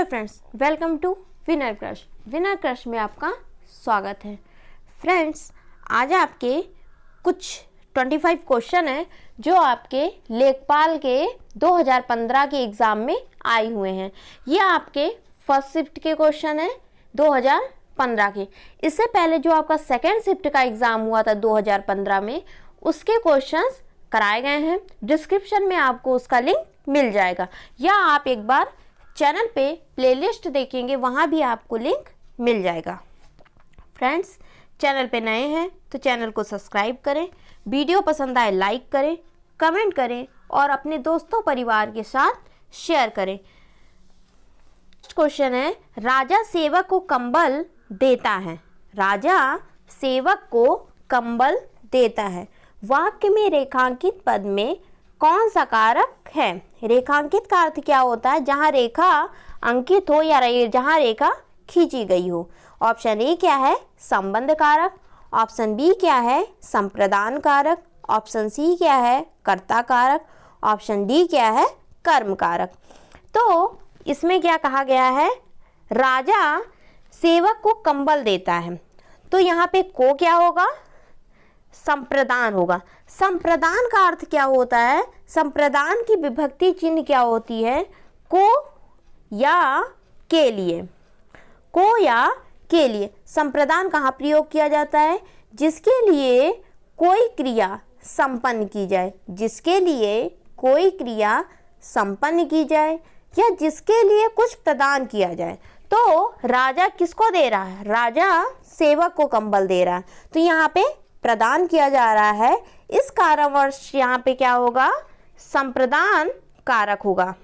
Friends, welcome to winner crush. Winner crush में आपका स्वागत है। फ्रेंड्स, आज आपके कुछ 25 क्वेश्चन हैं जो आपके लेखपाल के 2015 के एग्ज़ाम में आए हुए हैं। ये आपके फर्स्ट शिफ्ट के क्वेश्चन हैं 2015 के। इससे पहले जो आपका सेकेंड शिफ्ट का एग्ज़ाम हुआ था 2015 में, उसके क्वेश्चंस कराए गए हैं। डिस्क्रिप्शन में आपको उसका लिंक मिल जाएगा, या आप एक बार चैनल पे प्लेलिस्ट देखेंगे, वहाँ भी आपको लिंक मिल जाएगा। फ्रेंड्स, चैनल पे नए हैं तो चैनल को सब्सक्राइब करें, वीडियो पसंद आए लाइक करें, कमेंट करें और अपने दोस्तों परिवार के साथ शेयर करें। क्वेश्चन है, राजा सेवक को कंबल देता है। राजा सेवक को कंबल देता है। वाक्य में रेखांकित पद में कौन सा कारक है? रेखांकित का अर्थ क्या होता है? जहां रेखा अंकित हो या जहां रेखा खींची गई हो। ऑप्शन ए क्या है? संबंध कारक। ऑप्शन बी क्या है? संप्रदान कारक। ऑप्शन सी क्या है? कर्ता कारक। ऑप्शन डी क्या है? कर्म कारक। तो इसमें क्या कहा गया है? राजा सेवक को कंबल देता है, तो यहाँ पे को क्या होगा? संप्रदान होगा। संप्रदान का अर्थ क्या होता है? संप्रदान की विभक्ति चिन्ह क्या होती है? को या के लिए। को या के लिए संप्रदान कहाँ प्रयोग किया जाता है? जिसके लिए कोई क्रिया संपन्न की जाए, जिसके लिए कोई क्रिया संपन्न की जाए या जिसके लिए कुछ प्रदान किया जाए। तो राजा किसको दे रहा है? राजा सेवक को कंबल दे रहा है, तो यहाँ पे प्रदान किया जा रहा है। इस कारणवश यहाँ पे क्या होगा? संप्रदान कारक होगा।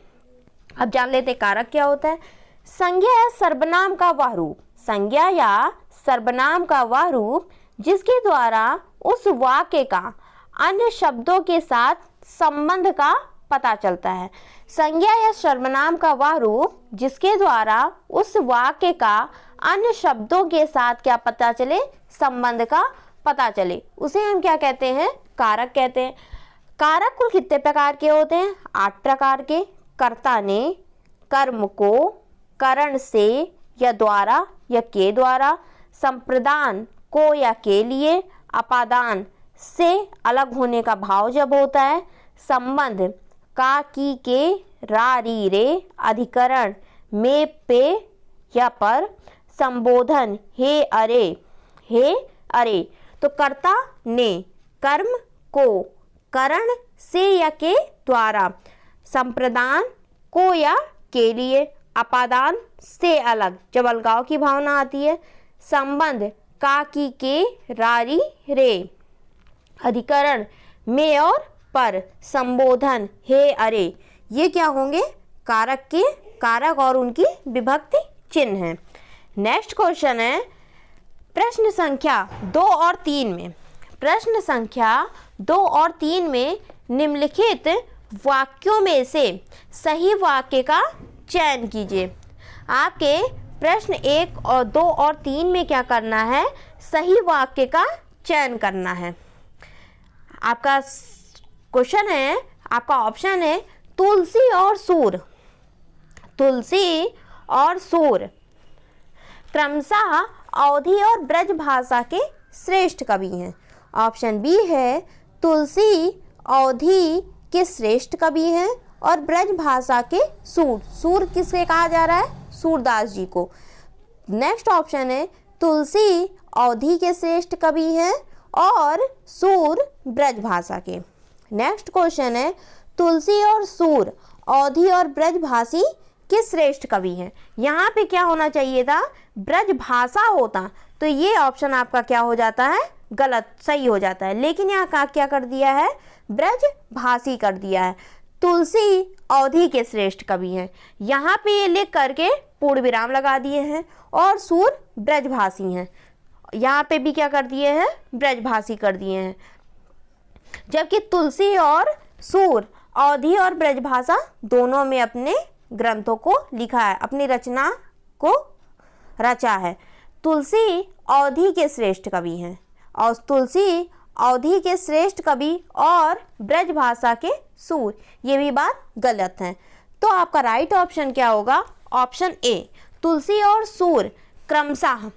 अब जान लेते कारक क्या होता है। संज्ञा या सर्वनाम का वह रूप, संज्ञा या सर्वनाम का वह रूप जिसके द्वारा उस वाक्य का अन्य शब्दों के साथ संबंध का पता चलता है। संज्ञा या सर्वनाम का वह रूप जिसके द्वारा उस वाक्य का अन्य शब्दों के साथ क्या पता चले? संबंध का पता चले, उसे हम क्या कहते हैं? कारक कहते हैं। कारक कुल कितने प्रकार के होते हैं? 8 प्रकार के। कर्ता ने कर्म को करण से या द्वारा या के द्वारा, संप्रदान को या के लिए, अपादान से अलग होने का भाव जब होता है, संबंध का की के रा री रे, अधिकरण में पे या पर, संबोधन हे अरे। तो कर्ता ने कर्म को करण से या के द्वारा, संप्रदान को या के लिए, अपादान से अलग जब अलगाव की भावना आती है, संबंध का की के रारी रे, अधिकरण में और पर, संबोधन हे अरे। ये क्या होंगे? कारक के कारक और उनकी विभक्ति चिन्ह है। नेक्स्ट क्वेश्चन है, प्रश्न संख्या 2 और 3 में, प्रश्न संख्या 2 और 3 में निम्नलिखित वाक्यों में से सही वाक्य का चयन कीजिए। आपके प्रश्न 1 और 2 और 3 में क्या करना है? सही वाक्य का चयन करना है। आपका क्वेश्चन है, आपका ऑप्शन है तुलसी और सूर। तुलसी और सूर क्रमशः अवधी और ब्रज भाषा के श्रेष्ठ कवि हैं। ऑप्शन बी है तुलसी अवधी के श्रेष्ठ कवि हैं और ब्रज भाषा के सूर। सूर किसके कहा जा रहा है? सूरदास जी को। नेक्स्ट ऑप्शन है तुलसी अवधी के श्रेष्ठ कवि हैं और सूर ब्रज भाषा के। नेक्स्ट क्वेश्चन है, तुलसी और सूर अवधी और ब्रज भाषी के श्रेष्ठ कवि हैं। यहाँ पे क्या होना चाहिए था? ब्रज भाषा होता, तो ये ऑप्शन आपका क्या हो जाता है? गलत, सही हो जाता है। लेकिन यहाँ का क्या कर दिया है? ब्रज भाषी कर दिया है। तुलसी अवधी के श्रेष्ठ कवि हैं, यहाँ पे ये लिख करके पूर्ण विराम लगा दिए हैं, और सूर ब्रजभाषी हैं, यहाँ पे भी क्या कर दिए हैं? ब्रजभाषी कर दिए हैं। जबकि तुलसी और सूर अवधी और ब्रजभाषा दोनों में अपने ग्रंथों को लिखा है, अपनी रचना को रचा है। तुलसी अवधी के श्रेष्ठ कवि हैं और तुलसी अवधी के श्रेष्ठ कवि और ब्रजभाषा के सूर, ये भी बात गलत है। तो आपका राइट ऑप्शन क्या होगा? ऑप्शन ए तुलसी और सूर क्रमशः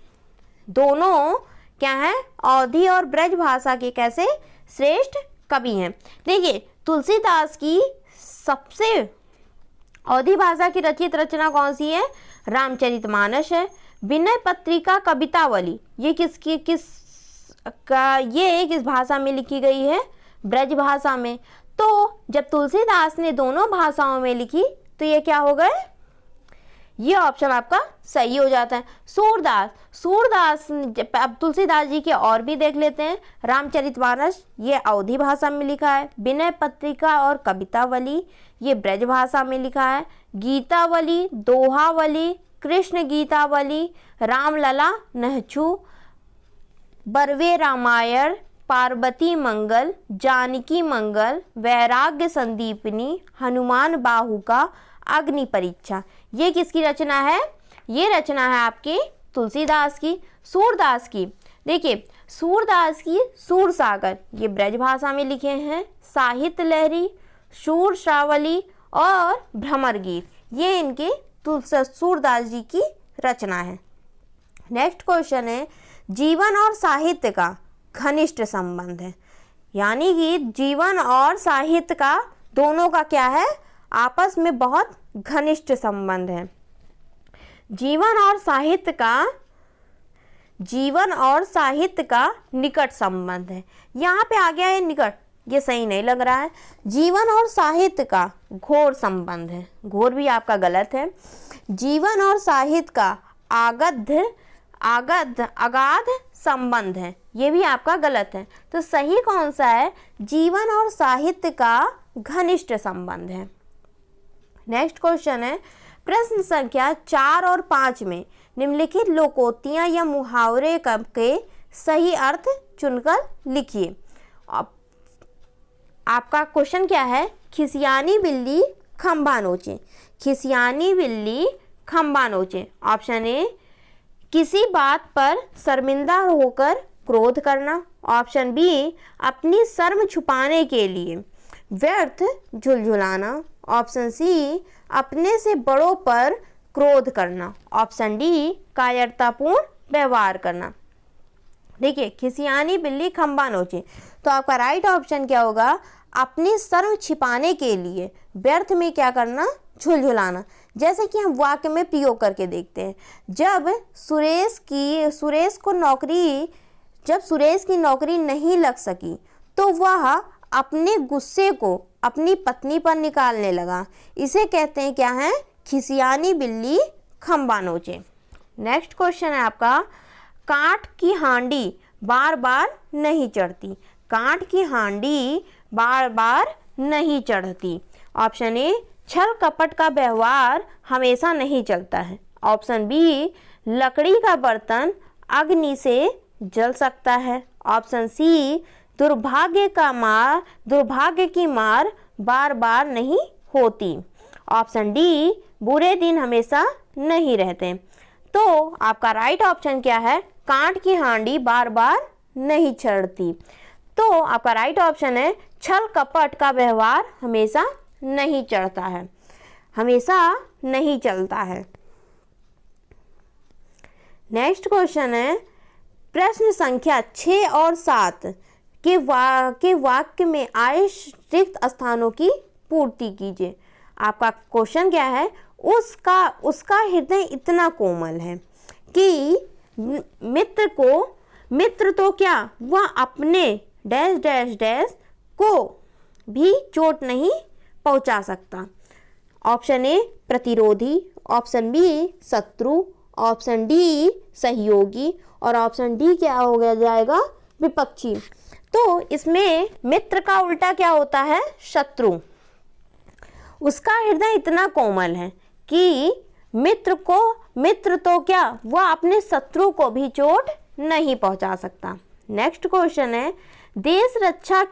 दोनों क्या है, अवधी और ब्रज भाषा के कैसे श्रेष्ठ कवि हैं। देखिए तुलसीदास की सबसे अवधी भाषा की रचित रचना कौन सी है, रामचरितमानस है। विनय पत्रिका कवितावली ये किस भाषा में लिखी गई है, ब्रज भाषा में। तो जब तुलसीदास ने दोनों भाषाओं में लिखी तो ये क्या हो गए, ये ऑप्शन आपका सही हो जाता है। सूरदास अब तुलसीदास जी के और भी देख लेते हैं। रामचरितमानस ये अवधी भाषा में लिखा है। विनय पत्रिका और कवितावली ये ब्रज भाषा में लिखा है। गीतावली, दोहावली, कृष्ण गीतावली, रामलला, नहछु, बरवे रामायण, पार्वती मंगल, जानकी मंगल, वैराग्य संदीपनी, हनुमान बाहु का, अग्नि परीक्षा, ये किसकी रचना है, ये रचना है आपके तुलसीदास की। सूरदास की, देखिए सूरदास की सूरसागर ये ब्रज भाषा में लिखे हैं। साहित्य लहरी, शूर श्रावली और भ्रमर गीत ये इनके सूरदास जी की रचना है। नेक्स्ट क्वेश्चन है, जीवन और साहित्य का घनिष्ठ संबंध है, यानी कि जीवन और साहित्य का दोनों का क्या है, आपस में बहुत घनिष्ठ संबंध है। जीवन और साहित्य का निकट संबंध है। यहाँ पे आ गया है निकट, ये सही नहीं लग रहा है। जीवन और साहित्य का घोर संबंध है, घोर भी आपका गलत है। जीवन और साहित्य का अगाध संबंध है, ये भी आपका गलत है। तो सही कौन सा है, जीवन और साहित्य का घनिष्ठ संबंध है। नेक्स्ट क्वेश्चन है, प्रश्न संख्या 4 और 5 में निम्नलिखित लोकोक्तियां या मुहावरे के सही अर्थ चुनकर लिखिए। आपका क्वेश्चन क्या है, खिसियानी बिल्ली खंभा नोचे, खिसियानी बिल्ली खंभा नोचे। ऑप्शन ए किसी बात पर शर्मिंदा होकर क्रोध करना। ऑप्शन बी अपनी शर्म छुपाने के लिए व्यर्थ झुलझुलाना। ऑप्शन सी अपने से बड़ों पर क्रोध करना। ऑप्शन डी कायरतापूर्ण व्यवहार करना। देखिए खिसियानी बिल्ली खंभा नोचे, तो आपका राइट ऑप्शन क्या होगा, अपनी शर्म छिपाने के लिए व्यर्थ में क्या करना, झुलझुलाना। जैसे कि हम वाक्य में प्रयोग करके देखते हैं, जब सुरेश की नौकरी नहीं लग सकी तो वह अपने गुस्से को अपनी पत्नी पर निकालने लगा। इसे कहते हैं क्या है, खिसियानी बिल्ली खंभा नोचे। नेक्स्ट क्वेश्चन है आपका, काठ की हांडी बार बार नहीं चढ़ती, काठ की हांडी बार बार नहीं चढ़ती। ऑप्शन ए छल कपट का व्यवहार हमेशा नहीं चलता है। ऑप्शन बी लकड़ी का बर्तन अग्नि से जल सकता है। ऑप्शन सी दुर्भाग्य की मार बार बार नहीं होती। ऑप्शन डी बुरे दिन हमेशा नहीं रहते। तो आपका राइट ऑप्शन क्या है, कांट की हांडी बार बार नहीं चढ़ती। तो आपका राइट ऑप्शन है छल कपट का व्यवहार हमेशा नहीं चढ़ता है, हमेशा नहीं चलता है। नेक्स्ट क्वेश्चन है, प्रश्न संख्या 6 और 7 के वाक्य में आए रिक्त स्थानों की पूर्ति कीजिए। आपका क्वेश्चन क्या है, उसका हृदय इतना कोमल है कि मित्र तो क्या वह अपने डैश डैश डैश को भी चोट नहीं पहुंचा सकता। ऑप्शन ए प्रतिरोधी, ऑप्शन बी शत्रु, ऑप्शन डी सहयोगी और ऑप्शन डी क्या हो गया जाएगा, विपक्षी। तो इसमें मित्र का उल्टा क्या होता है, शत्रु। उसका हृदय इतना कोमल है कि मित्र तो क्या वह अपने शत्रु को भी चोट नहीं पहुंचा सकता। नेक्स्ट क्वेश्चन है, देश रक्षा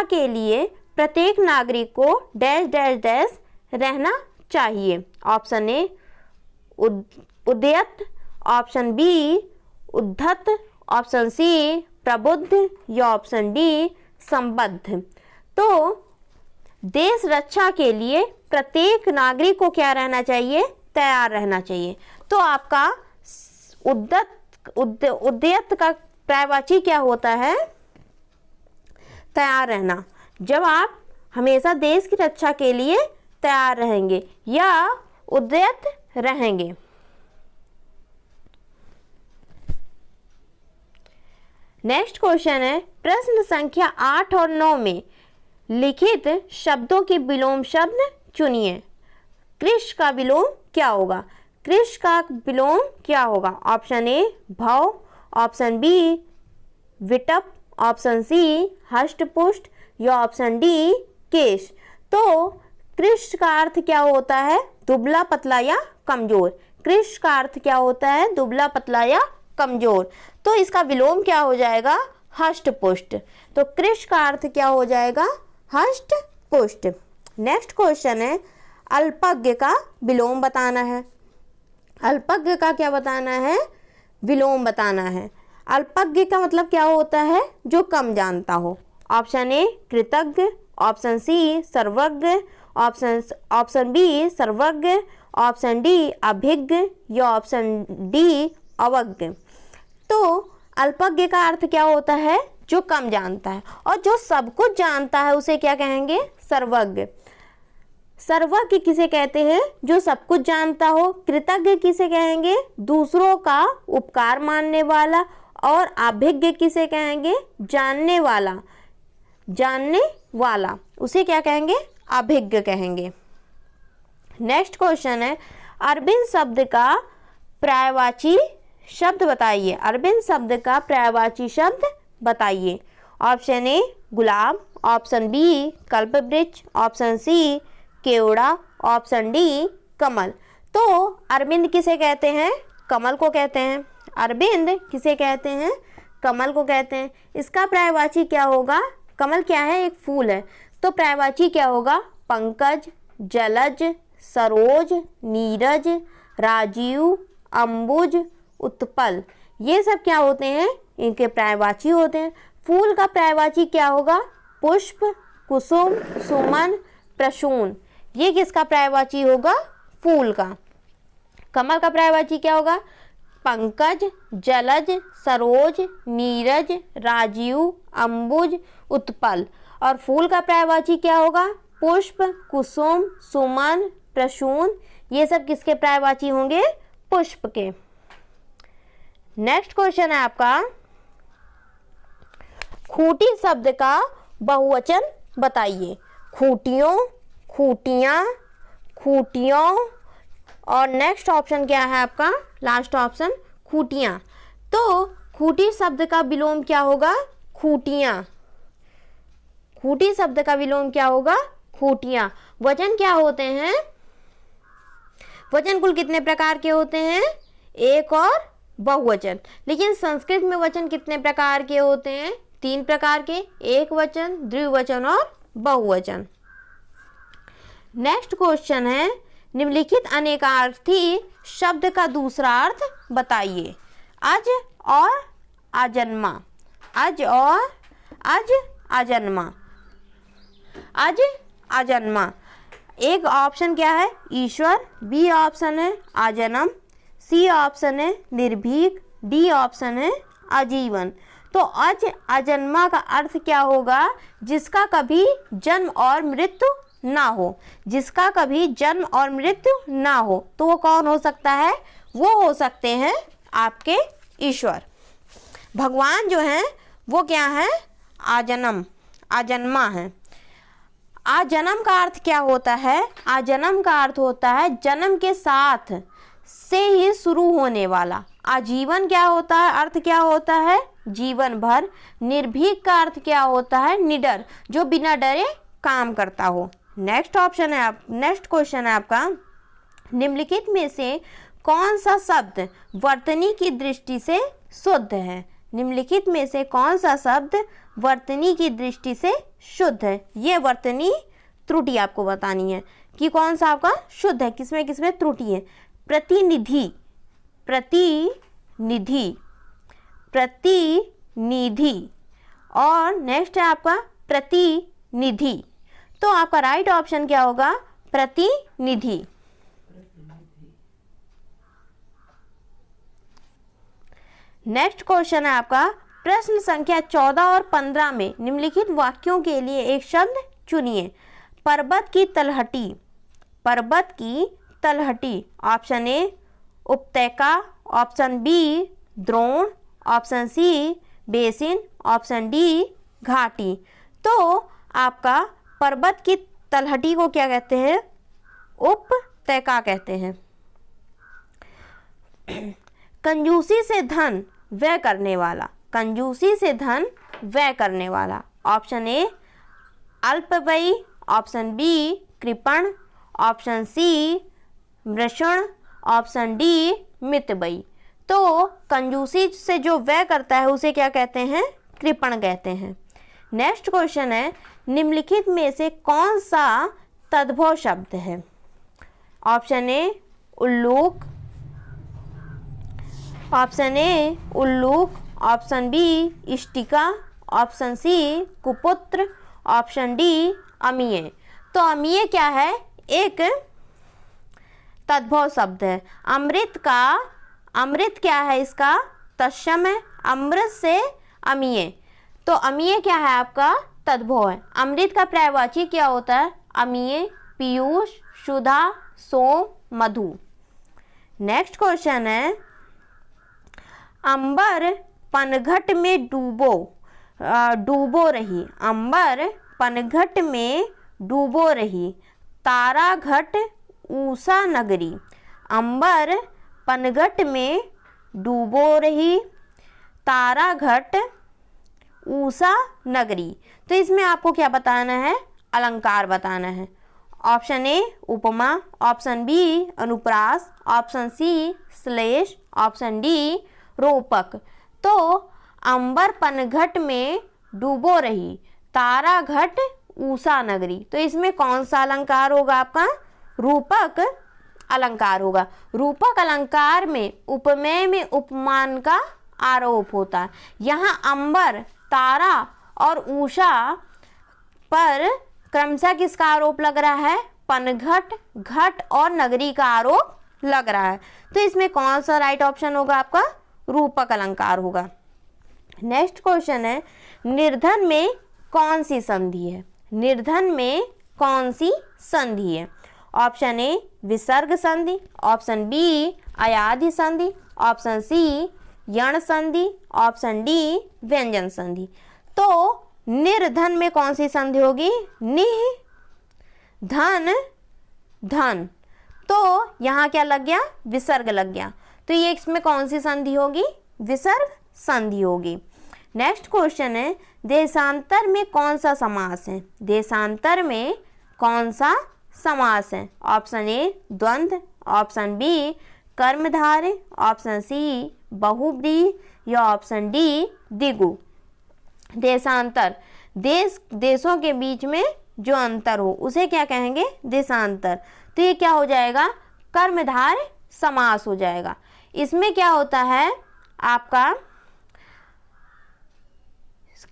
के लिए प्रत्येक नागरिक को डैश डैश डैश रहना चाहिए। ऑप्शन ए उद्यत, ऑप्शन बी उद्धत, ऑप्शन सी प्रबुद्ध या ऑप्शन डी संबद्ध। तो देश रक्षा के लिए प्रत्येक नागरिक को क्या रहना चाहिए, तैयार रहना चाहिए। तो आपका उद्यत का पर्यायवाची क्या होता है, तैयार रहना। जब आप हमेशा देश की रक्षा के लिए तैयार रहेंगे या उद्यत रहेंगे। नेक्स्ट क्वेश्चन है, प्रश्न संख्या 8 और 9 में लिखित शब्दों के विलोम शब्द चुनिए। कृष का विलोम क्या होगा? कृष का विलोम क्या होगा? ऑप्शन ए भव, ऑप्शन बी विटप, ऑप्शन सी हष्टपुष्ट या ऑप्शन डी केश। तो कृष का अर्थ क्या होता है? दुबला पतला या कमजोर। कृष का अर्थ क्या होता है? दुबला पतला या कमजोर। तो इसका विलोम क्या हो जाएगा? हष्टपुष्ट। तो कृष का अर्थ क्या हो जाएगा? हष्टपुष्ट। नेक्स्ट क्वेश्चन है, अल्पज्ञ का विलोम बताना है। अल्पज्ञ का क्या बताना है? विलोम बताना है। अल्पज्ञ का मतलब क्या होता है? जो कम जानता हो। ऑप्शन ए कृतज्ञ, ऑप्शन सी सर्वज्ञ, ऑप्शन बी सर्वज्ञ, ऑप्शन डी अभिज्ञ या ऑप्शन डी अवज्ञ। तो अल्पज्ञ का अर्थ क्या होता है? जो कम जानता है। और जो सब कुछ जानता है उसे क्या कहेंगे? सर्वज्ञ। सर्वज्ञ किसे कहते हैं? जो सब कुछ जानता हो। कृतज्ञ किसे कहेंगे? दूसरों का उपकार मानने वाला। और अभिज्ञ किसे कहेंगे? जानने वाला। जानने वाला उसे क्या कहेंगे? अभिज्ञ कहेंगे। नेक्स्ट क्वेश्चन है, अरविंद शब्द का पर्यायवाची शब्द बताइए। अरविंद शब्द का पर्यायवाची शब्द बताइए। ऑप्शन ए गुलाब, ऑप्शन बी कल्पवृक्ष, ऑप्शन सी केवड़ा, ऑप्शन डी कमल। तो अरविंद किसे कहते हैं? कमल को कहते हैं। अरविंद किसे कहते हैं? कमल को कहते हैं। इसका पर्यायवाची क्या होगा? कमल क्या है? एक फूल है। तो पर्यायवाची क्या होगा? पंकज, जलज, सरोज, नीरज, राजीव, अंबुज, उत्पल। ये सब क्या होते हैं? इनके पर्यायवाची होते हैं। फूल का पर्यायवाची क्या होगा? पुष्प, कुसुम, सुमन, प्रसून। ये किसका पर्यायवाची होगा? फूल का। कमल का पर्यायवाची क्या होगा? पंकज, जलज, सरोज, नीरज, राजीव, अंबुज, उत्पल। और फूल का पर्यायवाची क्या होगा? पुष्प, कुसुम, सुमन, प्रसून। ये सब किसके पर्यायवाची होंगे? पुष्प के। नेक्स्ट क्वेश्चन है आपका, खूंटी शब्द का बहुवचन बताइए। खूंटियों, खूंटियां, खूंटियों। और नेक्स्ट ऑप्शन क्या है आपका? लास्ट ऑप्शन खूंटियां। तो खूंटी शब्द का विलोम क्या होगा? खूंटियां। खूंटी शब्द का विलोम क्या होगा? खूंटियां। वचन क्या होते हैं? वचन कुल कितने प्रकार के होते हैं? एक और बहुवचन। लेकिन संस्कृत में वचन कितने प्रकार के होते हैं? 3 प्रकार के, एक वचन, द्विवचन और बहुवचन। नेक्स्ट क्वेश्चन है, निम्नलिखित अनेकार्थी शब्द का दूसरा अर्थ बताइए। अज और अजन्मा। अज और अजन्मा। अज अजन्मा। एक ऑप्शन क्या है? ईश्वर, बी ऑप्शन है आजन्म, सी ऑप्शन है निर्भीक, डी ऑप्शन है आजीवन। तो अज अजन्मा का अर्थ क्या होगा? जिसका कभी जन्म और मृत्यु ना हो। जिसका कभी जन्म और मृत्यु ना हो। तो वो कौन हो सकता है? वो हो सकते हैं आपके ईश्वर। भगवान जो हैं वो क्या है? आजन्म, आजन्मा है। आजन्म का अर्थ क्या होता है? आजन्म का अर्थ होता है जन्म के साथ से ही शुरू होने वाला। आजीवन क्या होता है? अर्थ क्या होता है? जीवन भर। निर्भीक का अर्थ क्या होता है? निडर, जो बिना डरे काम करता हो। नेक्स्ट ऑप्शन है नेक्स्ट क्वेश्चन है आपका, निम्नलिखित में से कौन सा शब्द वर्तनी की दृष्टि से शुद्ध है? निम्नलिखित में से कौन सा शब्द वर्तनी की दृष्टि से शुद्ध है? ये वर्तनी त्रुटि आपको बतानी है कि कौन सा आपका शुद्ध है, किसमें किसमें त्रुटि है। प्रतिनिधि, प्रतिनिधि, प्रतिनिधि। और नेक्स्ट है आपका प्रतिनिधि। तो आपका राइट ऑप्शन क्या होगा? प्रतिनिधि। नेक्स्ट क्वेश्चन है आपका, प्रश्न संख्या 14 और 15 में निम्नलिखित वाक्यों के लिए एक शब्द चुनिए। पर्वत की तलहटी, पर्वत की तलहटी। ऑप्शन ए उपत्यका, ऑप्शन बी द्रोण, option C basin, option D घाटी। तो आपका पर्वत की तलहटी को क्या कहते हैं? उपत्यका कहते हैं। कंजूसी से धन व्यय करने वाला, कंजूसी से धन व्यय करने वाला। ऑप्शन ए अल्पव्ययी, ऑप्शन बी कृपण, ऑप्शन सी मृषण, ऑप्शन डी मितव्ययी। तो कंजूसी से जो व्यय करता है उसे क्या कहते हैं? कृपण कहते हैं। नेक्स्ट क्वेश्चन है, निम्नलिखित में से कौन सा तद्भव शब्द है? ऑप्शन ए उल्लूक, ऑप्शन ए उल्लूक, ऑप्शन बी इष्टिका, ऑप्शन सी कुपुत्र, ऑप्शन डी अमीय। तो अमीय क्या है? एक तद्भव शब्द है। अमृत का, अमृत क्या है इसका? तत्सम है। अमृत से अमीय, तो अमीय क्या है आपका? तद्भव है। अमृत का पर्यायवाची क्या होता है? अमीय, पीयूष, सुधा, सोम, मधु। नेक्स्ट क्वेश्चन है, अंबर पनघट में डूबो रही, अंबर पनघट में डूबो रही, तारा घट ऊषा नगरी। अंबर पनघट में डूबो रही, तारा घट ऊषा नगरी। तो इसमें आपको क्या बताना है? अलंकार बताना है। ऑप्शन ए उपमा, ऑप्शन बी अनुप्रास, ऑप्शन सी श्लेष, ऑप्शन डी रूपक। तो अंबर पनघट में डूबो रही, तारा घट ऊषा नगरी। तो इसमें कौन सा अलंकार होगा आपका? रूपक अलंकार होगा। रूपक अलंकार में उपमेय में उपमान का आरोप होता है। यहाँ अंबर, तारा और उषा पर क्रमशः किसका आरोप लग रहा है? पनघट, घट और नगरी का आरोप लग रहा है। तो इसमें कौन सा राइट ऑप्शन होगा आपका? रूपक अलंकार होगा। नेक्स्ट क्वेश्चन है, निर्धन में कौन सी संधि है? निर्धन में कौन सी संधि है? ऑप्शन ए विसर्ग संधि, ऑप्शन बी अयाधि संधि, ऑप्शन सी यण संधि, ऑप्शन डी व्यंजन संधि। तो निर्धन में कौन सी संधि होगी? निह धन धन। तो यहाँ क्या लग गया? विसर्ग लग गया। तो ये इसमें कौन सी संधि होगी? विसर्ग संधि होगी। नेक्स्ट क्वेश्चन है, देशांतर में कौन सा समास है? देशांतर में कौन सा समास है? ऑप्शन ए द्वंद्व, ऑप्शन बी कर्मधारय, ऑप्शन सी बहुब्रीहि या ऑप्शन डी द्विगु। देशांतर, देशों के बीच में जो अंतर हो उसे क्या कहेंगे? देशांतर। तो ये क्या हो जाएगा? कर्मधारय समास हो जाएगा। इसमें क्या होता है आपका?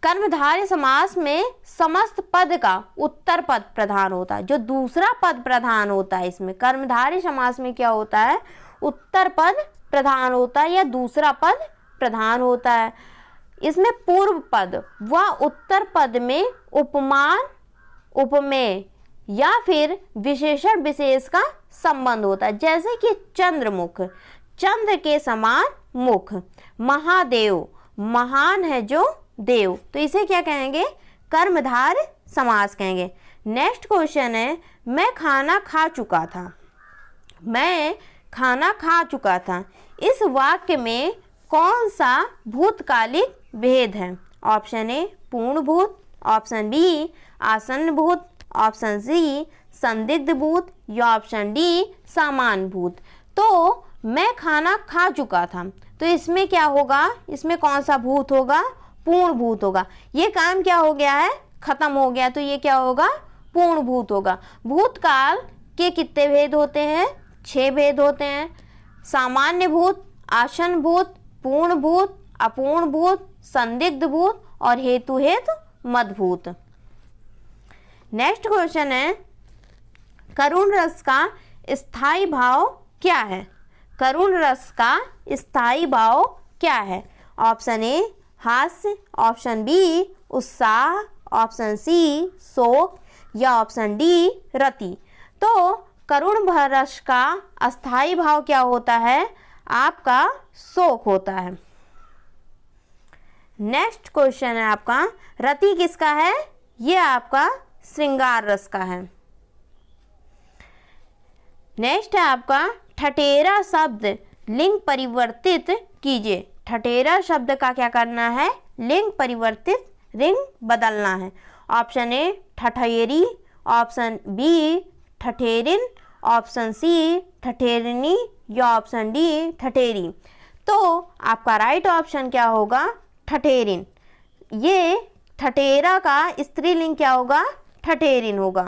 कर्मधारय समास में समस्त पद का उत्तर पद प्रधान होता है। जो दूसरा पद प्रधान होता है, इसमें कर्मधारय समास में क्या होता है? उत्तर पद प्रधान होता है या दूसरा पद प्रधान होता है। इसमें पूर्व पद व उत्तर पद में उपमान, उपमेय या फिर विशेषण विशेष का संबंध होता है। जैसे कि चंद्रमुख, चंद्र के समान मुख। महादेव, महान है जो देव। तो इसे क्या कहेंगे? कर्मधारय समास कहेंगे। नेक्स्ट क्वेश्चन है, मैं खाना खा चुका था, मैं खाना खा चुका था। इस वाक्य में कौन सा भूतकालिक भेद है? ऑप्शन ए पूर्ण भूत, ऑप्शन बी आसन्न भूत, ऑप्शन सी संदिग्ध भूत या ऑप्शन डी सामान्य भूत। तो मैं खाना खा चुका था, तो इसमें क्या होगा? इसमें कौन सा भूत होगा? पूर्ण भूत होगा। ये काम क्या हो गया है? खत्म हो गया। तो ये क्या होगा? पूर्ण भूत होगा। भूतकाल के कितने भेद होते हैं? 6 भेद होते हैं। सामान्य भूत, आसन्न भूत, पूर्ण भूत, अपूर्ण भूत, संदिग्ध भूत और हेतु मदभूत। नेक्स्ट क्वेश्चन है, करुण रस का स्थायी भाव क्या है? करुण रस का स्थायी भाव क्या है? ऑप्शन ए हास्य, ऑप्शन बी उत्साह, ऑप्शन सी शोक या ऑप्शन डी रति। तो करुण रस का अस्थायी भाव क्या होता है? आपका शोक होता है। नेक्स्ट क्वेश्चन है आपका, रति किसका है? ये आपका श्रृंगार रस का है। नेक्स्ट है आपका, ठठेरा शब्द लिंग परिवर्तित कीजिए। ठठेरा शब्द का क्या करना है? लिंग परिवर्तित, लिंग बदलना है। ऑप्शन ए ठठेरी, ऑप्शन बी ठठेरिन, ऑप्शन सी ठठेरनी या ऑप्शन डी ठठेरी। तो आपका राइट ऑप्शन क्या होगा? ठठेरिन। ये ठठेरा का स्त्रीलिंग क्या होगा? ठठेरिन होगा।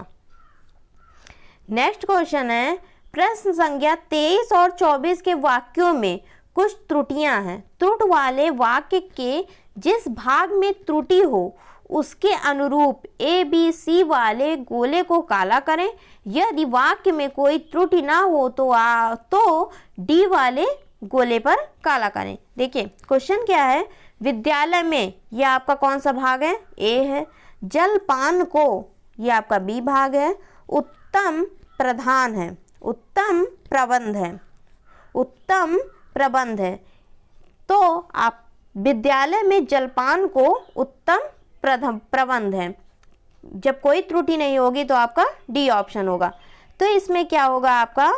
नेक्स्ट क्वेश्चन है, प्रश्न संख्या 23 और 24 के वाक्यों में कुछ त्रुटियां हैं। त्रुट वाले वाक्य के जिस भाग में त्रुटि हो उसके अनुरूप ए बी सी वाले गोले को काला करें। यदि वाक्य में कोई त्रुटि ना हो तो डी वाले गोले पर काला करें। देखिए क्वेश्चन क्या है, विद्यालय में, यह आपका कौन सा भाग है? ए है। जलपान को, यह आपका बी भाग है। उत्तम प्रधान है, उत्तम प्रबंध है, उत्तम प्रबंध है। तो आप विद्यालय में जलपान को उत्तम प्रबंध है। जब कोई त्रुटि नहीं होगी तो आपका डी ऑप्शन होगा। तो इसमें क्या होगा आपका?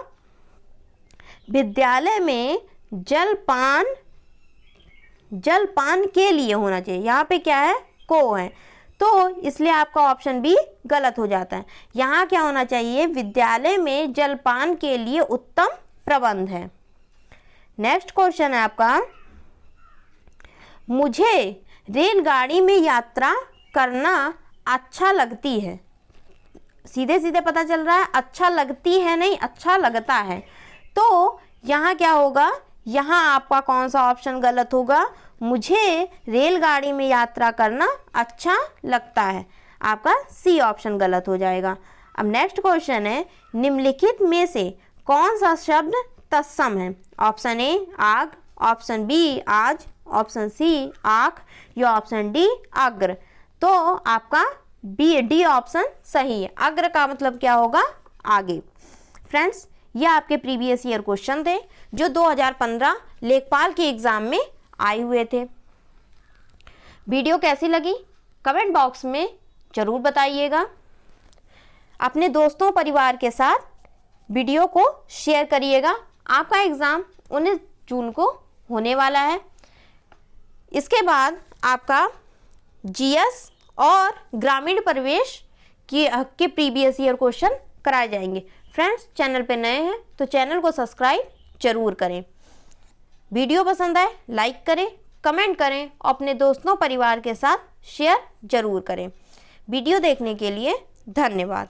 विद्यालय में जलपान के लिए होना चाहिए। यहाँ पे क्या है? को है, तो इसलिए आपका ऑप्शन बी गलत हो जाता है। यहाँ क्या होना चाहिए? विद्यालय में जलपान के लिए उत्तम प्रबंध है। नेक्स्ट क्वेश्चन है आपका, मुझे रेलगाड़ी में यात्रा करना अच्छा लगती है। सीधे सीधे पता चल रहा है, अच्छा लगती है नहीं, अच्छा लगता है। तो यहाँ क्या होगा? यहाँ आपका कौन सा ऑप्शन गलत होगा? मुझे रेलगाड़ी में यात्रा करना अच्छा लगता है। आपका सी ऑप्शन गलत हो जाएगा। अब नेक्स्ट क्वेश्चन है, निम्नलिखित में से कौन सा शब्द तत्सम है? ऑप्शन ए आग, ऑप्शन बी आज, ऑप्शन सी आँख या ऑप्शन डी अग्र। तो आपका बी डी ऑप्शन सही है। अग्र का मतलब क्या होगा? आगे। फ्रेंड्स, ये आपके प्रीवियस ईयर क्वेश्चन थे जो 2015 लेखपाल के एग्जाम में आए हुए थे। वीडियो कैसी लगी कमेंट बॉक्स में ज़रूर बताइएगा। अपने दोस्तों परिवार के साथ वीडियो को शेयर करिएगा। आपका एग्ज़ाम 19 जून को होने वाला है। इसके बाद आपका जीएस और ग्रामीण प्रवेश के प्रीवियस ईयर क्वेश्चन कराए जाएंगे। फ्रेंड्स, चैनल पे नए हैं तो चैनल को सब्सक्राइब जरूर करें। वीडियो पसंद आए लाइक करें, कमेंट करें और अपने दोस्तों परिवार के साथ शेयर जरूर करें। वीडियो देखने के लिए धन्यवाद।